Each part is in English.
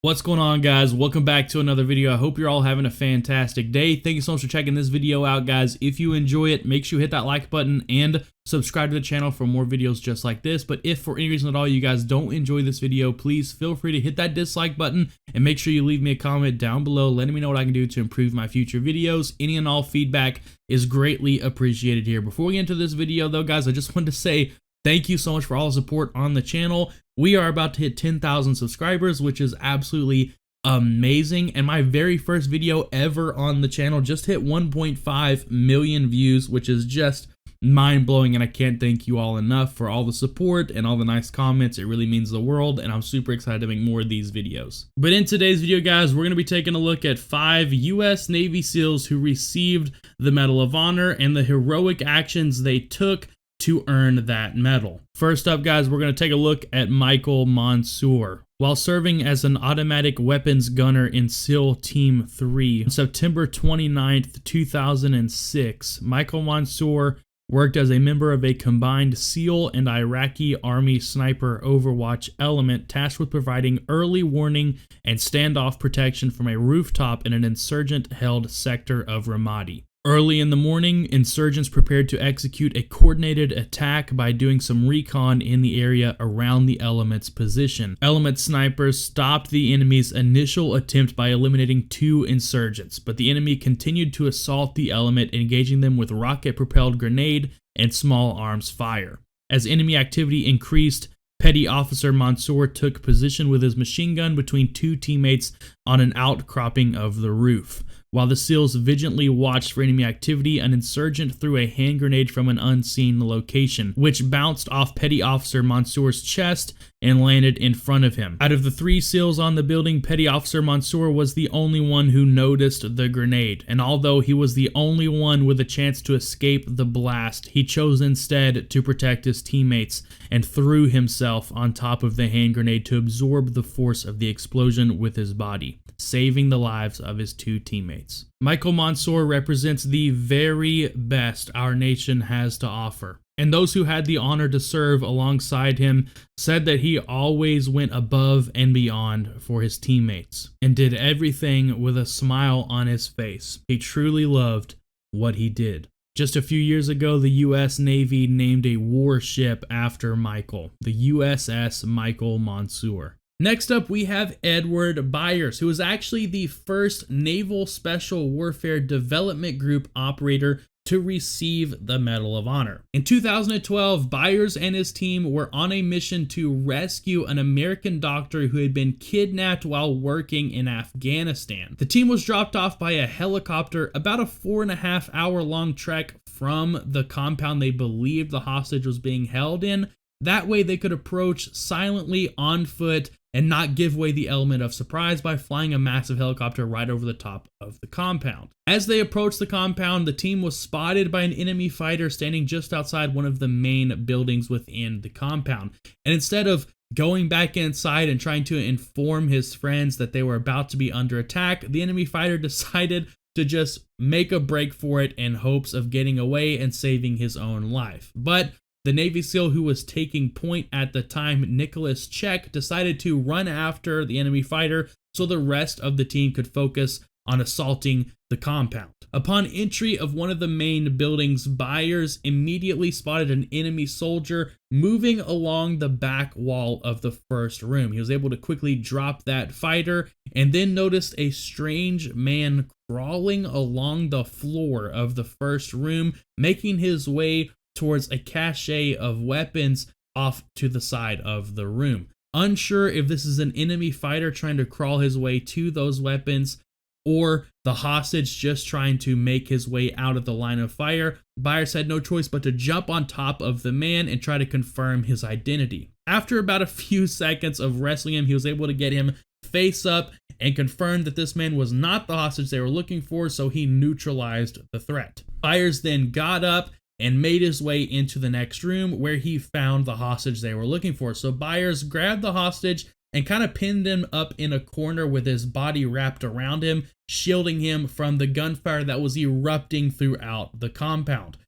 What's going on, guys? Welcome back to another video. I hope you're all having a fantastic day. Thank you so much for checking this video out, guys. If you enjoy it, make sure you hit that like button and subscribe to the channel for more videos just like this. But if for any reason at all you guys don't enjoy this video, please feel free to hit that dislike button and make sure you leave me a comment down below letting me know what I can do to improve my future videos. Any and all feedback is greatly appreciated here. Before we get into this video though, guys, I just wanted to say thank you so much for all the support on the channel. We are about to hit 10,000 subscribers, which is absolutely amazing. And my very first video ever on the channel just hit 1.5 million views, which is just mind-blowing. And I can't thank you all enough for all the support and all the nice comments. It really means the world, and I'm super excited to make more of these videos. But in today's video, guys, we're going to be taking a look at 5 U.S. Navy SEALs who received the Medal of Honor and the heroic actions they took to earn that medal. First up, guys, we're going to take a look at Michael Monsoor. While serving as an automatic weapons gunner in SEAL Team 3 on September 29th, 2006, Michael Monsoor worked as a member of a combined SEAL and Iraqi Army sniper Overwatch element tasked with providing early warning and standoff protection from a rooftop in an insurgent-held sector of Ramadi. Early in the morning, insurgents prepared to execute a coordinated attack by doing some recon in the area around the element's position. Element snipers stopped the enemy's initial attempt by eliminating 2 insurgents, but the enemy continued to assault the element, engaging them with rocket-propelled grenade and small arms fire. As enemy activity increased, Petty Officer Monsoor took position with his machine gun between 2 teammates on an outcropping of the roof. While the SEALs vigilantly watched for enemy activity, an insurgent threw a hand grenade from an unseen location, which bounced off Petty Officer Monsoor's chest and landed in front of him. Out of the 3 SEALs on the building, Petty Officer Monsoor was the only one who noticed the grenade, and although he was the only one with a chance to escape the blast, he chose instead to protect his teammates and threw himself on top of the hand grenade to absorb the force of the explosion with his body, saving the lives of his 2 teammates. Michael Monsoor represents the very best our nation has to offer, and those who had the honor to serve alongside him said that he always went above and beyond for his teammates and did everything with a smile on his face. He truly loved what he did. Just a few years ago, the U.S. Navy named a warship after Michael, the USS Michael Monsoor. Next up, we have Edward Byers, who was actually the first Naval Special Warfare Development Group operator to receive the Medal of Honor. In 2012, Byers and his team were on a mission to rescue an American doctor who had been kidnapped while working in Afghanistan. The team was dropped off by a helicopter about a 4.5-hour long trek from the compound they believed the hostage was being held in. That way they could approach silently on foot and not give away the element of surprise by flying a massive helicopter right over the top of the compound. As they approached the compound, the team was spotted by an enemy fighter standing just outside one of the main buildings within the compound. And instead of going back inside and trying to inform his friends that they were about to be under attack, the enemy fighter decided to just make a break for it in hopes of getting away and saving his own life. But the Navy SEAL who was taking point at the time, Nicholas Check, decided to run after the enemy fighter so the rest of the team could focus on assaulting the compound. Upon entry of one of the main buildings, Byers immediately spotted an enemy soldier moving along the back wall of the first room. He was able to quickly drop that fighter and then noticed a strange man crawling along the floor of the first room, making his way towards a cache of weapons off to the side of the room. Unsure if this is an enemy fighter trying to crawl his way to those weapons or the hostage just trying to make his way out of the line of fire, Byers had no choice but to jump on top of the man and try to confirm his identity. After about a few seconds of wrestling him, he was able to get him face up and confirmed that this man was not the hostage they were looking for, so he neutralized the threat. Byers then got up and made his way into the next room where he found the hostage they were looking for. So Byers grabbed the hostage and kind of pinned him up in a corner with his body wrapped around him, shielding him from the gunfire that was erupting throughout the compound.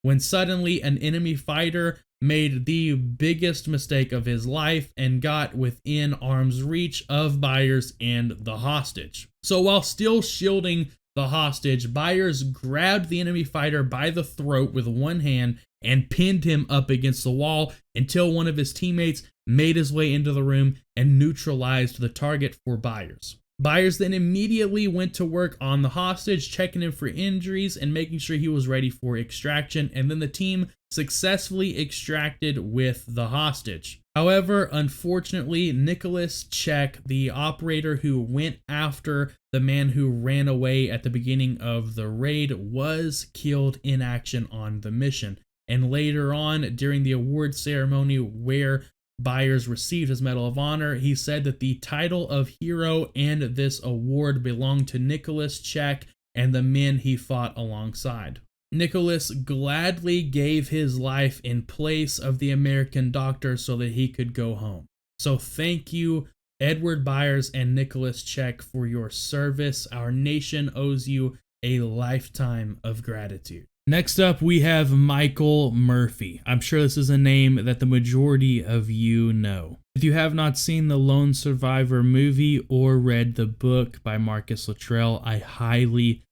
When suddenly an enemy fighter made the biggest mistake of his life and got within arm's reach of Byers and the hostage. So while still shielding the hostage, Byers grabbed the enemy fighter by the throat with one hand and pinned him up against the wall until one of his teammates made his way into the room and neutralized the target for Byers. Byers then immediately went to work on the hostage, checking him for injuries and making sure he was ready for extraction, and then the team successfully extracted with the hostage. However, unfortunately, Nicholas Check, the operator who went after the man who ran away at the beginning of the raid, was killed in action on the mission. And later on, during the award ceremony where Byers received his Medal of Honor, he said that the title of hero and this award belonged to Nicholas Check and the men he fought alongside. Nicholas gladly gave his life in place of the American doctor so that he could go home. So thank you, Edward Byers and Nicholas Check, for your service. Our nation owes you a lifetime of gratitude. Next up, we have Michael Murphy. I'm sure this is a name that the majority of you know. If you have not seen the Lone Survivor movie or read the book by Marcus Luttrell, I highly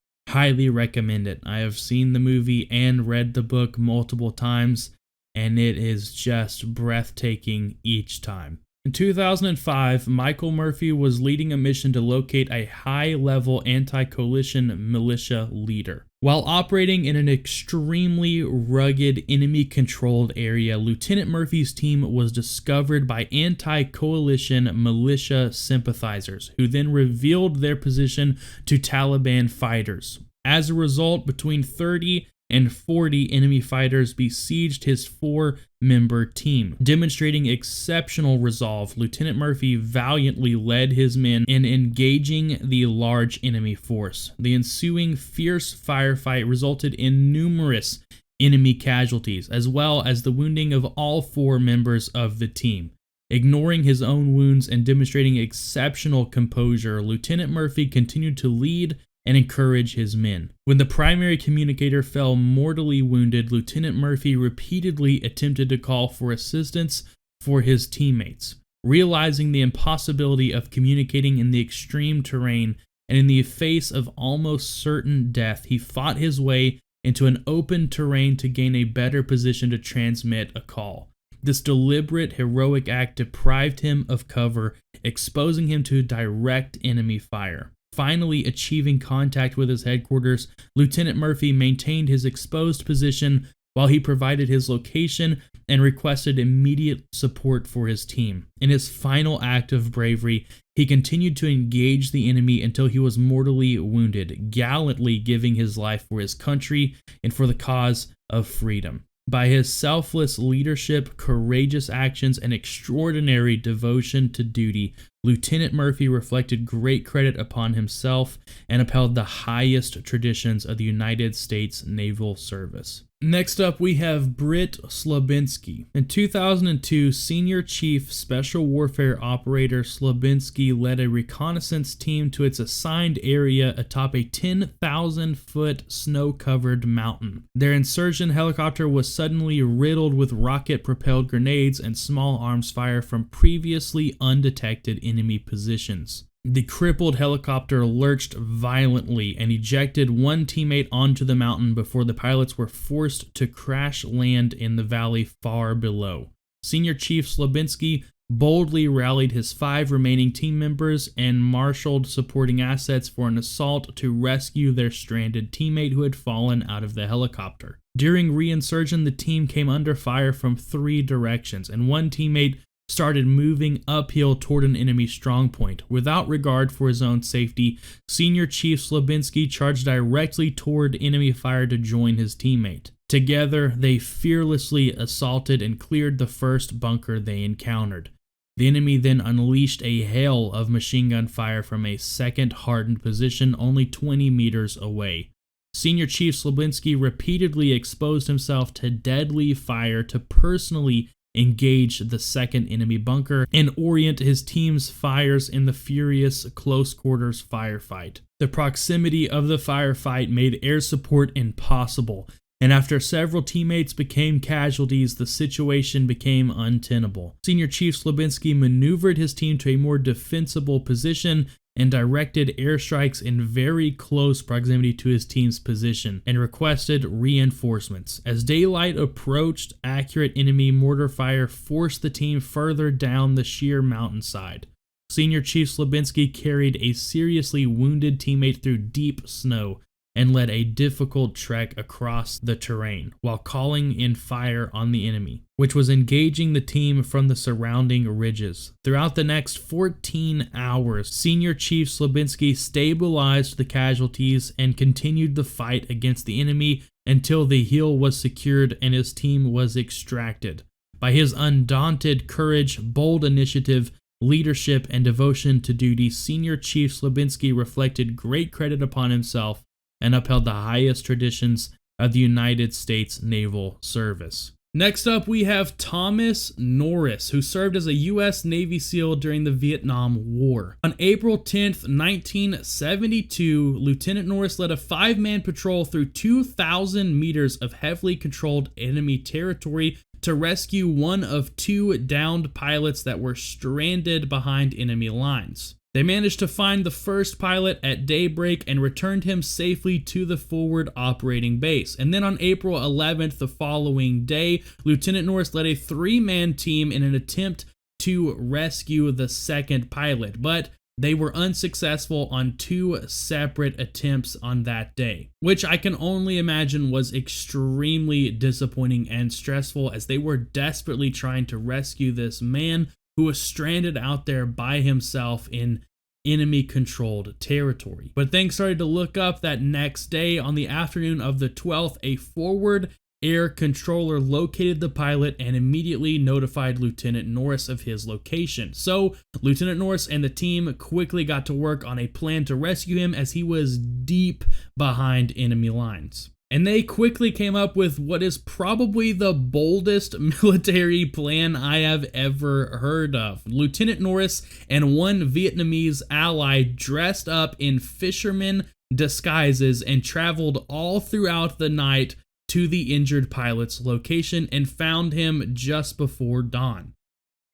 recommend it. I have seen the movie and read the book multiple times, and it is just breathtaking each time. In 2005, Michael Murphy was leading a mission to locate a high-level anti-coalition militia leader. While operating in an extremely rugged, enemy-controlled area, Lieutenant Murphy's team was discovered by anti-coalition militia sympathizers, who then revealed their position to Taliban fighters. As a result, between 30 and 40 enemy fighters besieged his 4-member team. Demonstrating exceptional resolve, Lieutenant Murphy valiantly led his men in engaging the large enemy force. The ensuing fierce firefight resulted in numerous enemy casualties, as well as the wounding of all 4 members of the team. Ignoring his own wounds and demonstrating exceptional composure, Lieutenant Murphy continued to lead and encourage his men. When the primary communicator fell mortally wounded, Lieutenant Murphy repeatedly attempted to call for assistance for his teammates. Realizing the impossibility of communicating in the extreme terrain and in the face of almost certain death, he fought his way into an open terrain to gain a better position to transmit a call. This deliberate, heroic act deprived him of cover, exposing him to direct enemy fire. Finally achieving contact with his headquarters, Lieutenant Murphy maintained his exposed position while he provided his location and requested immediate support for his team. In his final act of bravery, he continued to engage the enemy until he was mortally wounded, gallantly giving his life for his country and for the cause of freedom. By his selfless leadership, courageous actions, and extraordinary devotion to duty, Lieutenant Murphy reflected great credit upon himself and upheld the highest traditions of the United States Naval Service. Next up, we have Britt Slabinski. In 2002, Senior Chief Special Warfare Operator Slabinski led a reconnaissance team to its assigned area atop a 10,000-foot snow-covered mountain. Their insurgent helicopter was suddenly riddled with rocket-propelled grenades and small arms fire from previously undetected enemy positions. The crippled helicopter lurched violently and ejected one teammate onto the mountain before the pilots were forced to crash land in the valley far below. Senior Chief Slabinski boldly rallied his 5 remaining team members and marshaled supporting assets for an assault to rescue their stranded teammate who had fallen out of the helicopter. During reinsertion, the team came under fire from 3 directions, and one teammate started moving uphill toward an enemy strongpoint. Without regard for his own safety, Senior Chief Slabinski charged directly toward enemy fire to join his teammate. Together, they fearlessly assaulted and cleared the first bunker they encountered. The enemy then unleashed a hail of machine gun fire from a second hardened position only 20 meters away. Senior Chief Slabinski repeatedly exposed himself to deadly fire to personally engage the second enemy bunker and orient his team's fires in the furious close quarters firefight. The proximity of the firefight made air support impossible, and after several teammates became casualties, the situation became untenable. Senior Chief Slabinski maneuvered his team to a more defensible position and directed airstrikes in very close proximity to his team's position and requested reinforcements. As daylight approached, accurate enemy mortar fire forced the team further down the sheer mountainside. Senior Chief Slabinski carried a seriously wounded teammate through deep snow and led a difficult trek across the terrain while calling in fire on the enemy, which was engaging the team from the surrounding ridges. Throughout the next 14 hours, Senior Chief Slabinski stabilized the casualties and continued the fight against the enemy until the hill was secured and his team was extracted. By his undaunted courage, bold initiative, leadership, and devotion to duty, Senior Chief Slabinski reflected great credit upon himself and upheld the highest traditions of the United States Naval Service. Next up, we have Thomas Norris, who served as a U.S. Navy SEAL during the Vietnam War. On April 10th, 1972, Lieutenant Norris led a 5-man patrol through 2,000 meters of heavily controlled enemy territory to rescue one of 2 downed pilots that were stranded behind enemy lines. They managed to find the first pilot at daybreak and returned him safely to the forward operating base. And then on April 11th, the following day, Lieutenant Norris led a 3-man team in an attempt to rescue the second pilot, but they were unsuccessful on 2 separate attempts on that day, which I can only imagine was extremely disappointing and stressful, as they were desperately trying to rescue this man who was stranded out there by himself in enemy-controlled territory. But things started to look up that next day. On the afternoon of the 12th, a forward air controller located the pilot and immediately notified Lieutenant Norris of his location. So Lieutenant Norris and the team quickly got to work on a plan to rescue him, as he was deep behind enemy lines. And they quickly came up with what is probably the boldest military plan I have ever heard of. Lieutenant Norris and one Vietnamese ally dressed up in fisherman disguises and traveled all throughout the night to the injured pilot's location and found him just before dawn.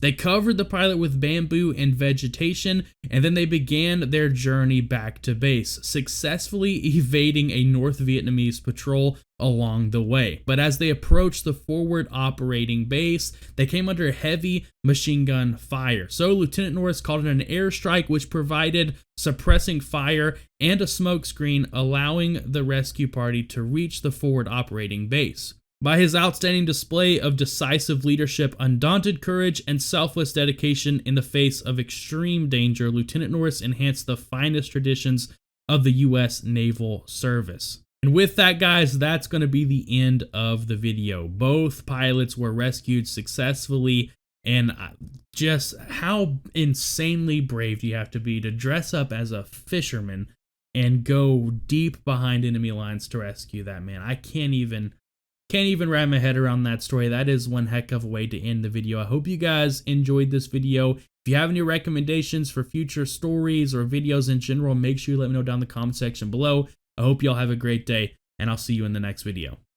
They covered the pilot with bamboo and vegetation, and then they began their journey back to base, successfully evading a North Vietnamese patrol along the way. But as they approached the forward operating base, they came under heavy machine gun fire. So Lieutenant Norris called in an airstrike, which provided suppressing fire and a smoke screen, allowing the rescue party to reach the forward operating base. By his outstanding display of decisive leadership, undaunted courage, and selfless dedication in the face of extreme danger, Lieutenant Norris enhanced the finest traditions of the U.S. Naval Service. And with that, guys, that's going to be the end of the video. Both pilots were rescued successfully, and just how insanely brave do you have to be to dress up as a fisherman and go deep behind enemy lines to rescue that man. I can't even wrap my head around that story. That is one heck of a way to end the video. I hope you guys enjoyed this video. If you have any recommendations for future stories or videos in general, make sure you let me know down in the comment section below. I hope y'all have a great day, and I'll see you in the next video.